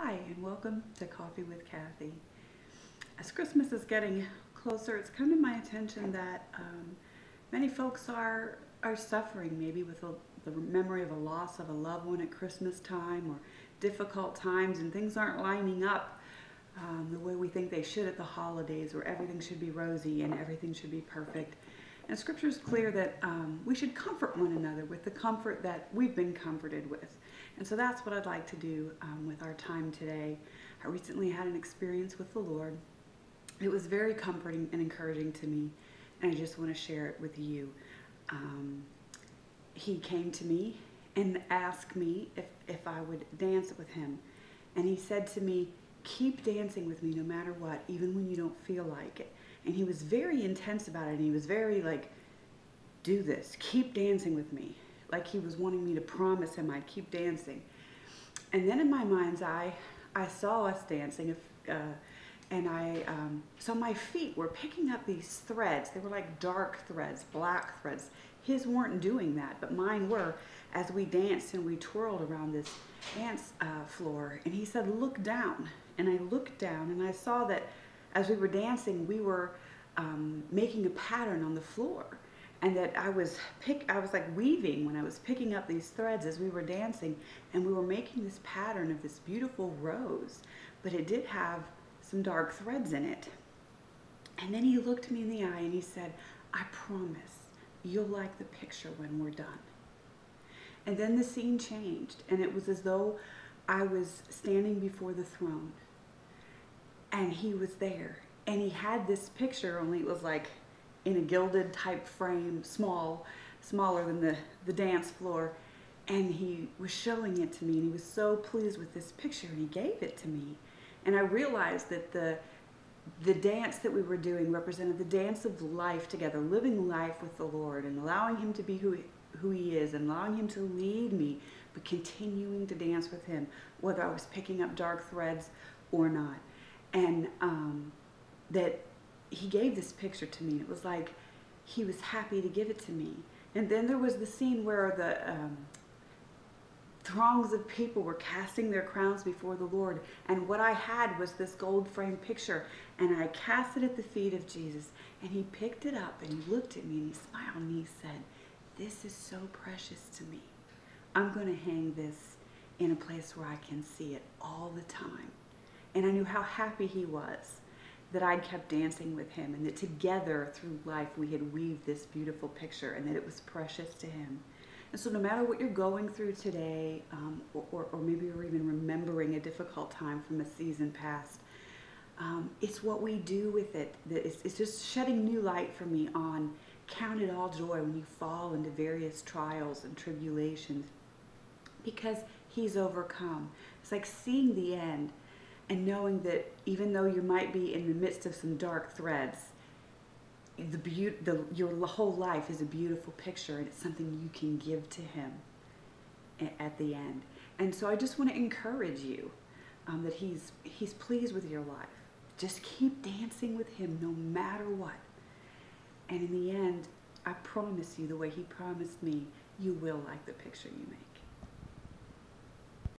Hi, and welcome to Coffee with Kathy. As Christmas is getting closer, it's come to my attention that many folks are suffering maybe with the memory of a loss of a loved one at Christmas time, or difficult times, and things aren't lining up the way we think they should at the holidays, where everything should be rosy and everything should be perfect. And Scripture is clear that we should comfort one another with the comfort that we've been comforted with. And so that's what I'd like to do with our time today. I recently had an experience with the Lord. It was very comforting and encouraging to me, and I just want to share it with you. He came to me and asked me if I would dance with him. And he said to me, "Keep dancing with me no matter what, even when you don't feel like it." And he was very intense about it, and he was very like, "Do this, keep dancing with me." Like he was wanting me to promise him I'd keep dancing. And then in my mind's eye, I saw us dancing, and I saw my feet were picking up these threads. They were like dark threads, black threads. His weren't doing that, but mine were, as we danced and we twirled around this dance floor. And he said, "Look down." And I looked down, and I saw that as we were dancing, we were making a pattern on the floor. And that I was like weaving when I was picking up these threads as we were dancing, and we were making this pattern of this beautiful rose, but it did have some dark threads in it. And then he looked me in the eye and he said, "I promise you'll like the picture when we're done." And then the scene changed, and it was as though I was standing before the throne, and he was there, and he had this picture, only it was like in a gilded type frame, smaller than the dance floor, and he was showing it to me, and he was so pleased with this picture, and he gave it to me. And I realized that the dance that we were doing represented the dance of life together, living life with the Lord and allowing him to be who he is, and allowing him to lead me, but continuing to dance with him, whether I was picking up dark threads or not. And that he gave this picture to me. It was like he was happy to give it to me. And then there was the scene where the throngs of people were casting their crowns before the Lord. And what I had was this gold frame picture. And I cast it at the feet of Jesus. And he picked it up and he looked at me and he smiled and he said, "This is so precious to me. I'm going to hang this in a place where I can see it all the time." And I knew how happy he was that I kept dancing with him, and that together through life we had weaved this beautiful picture, and that it was precious to him. And so no matter what you're going through today, or maybe you're even remembering a difficult time from a season past, it's what we do with it. It's just shedding new light for me on count it all joy when you fall into various trials and tribulations, because he's overcome. It's like seeing the end and knowing that even though you might be in the midst of some dark threads, your whole life is a beautiful picture, and it's something you can give to him at the end. And so I just want to encourage you that he's pleased with your life. Just keep dancing with him no matter what. And in the end, I promise you, the way he promised me, you will like the picture you make.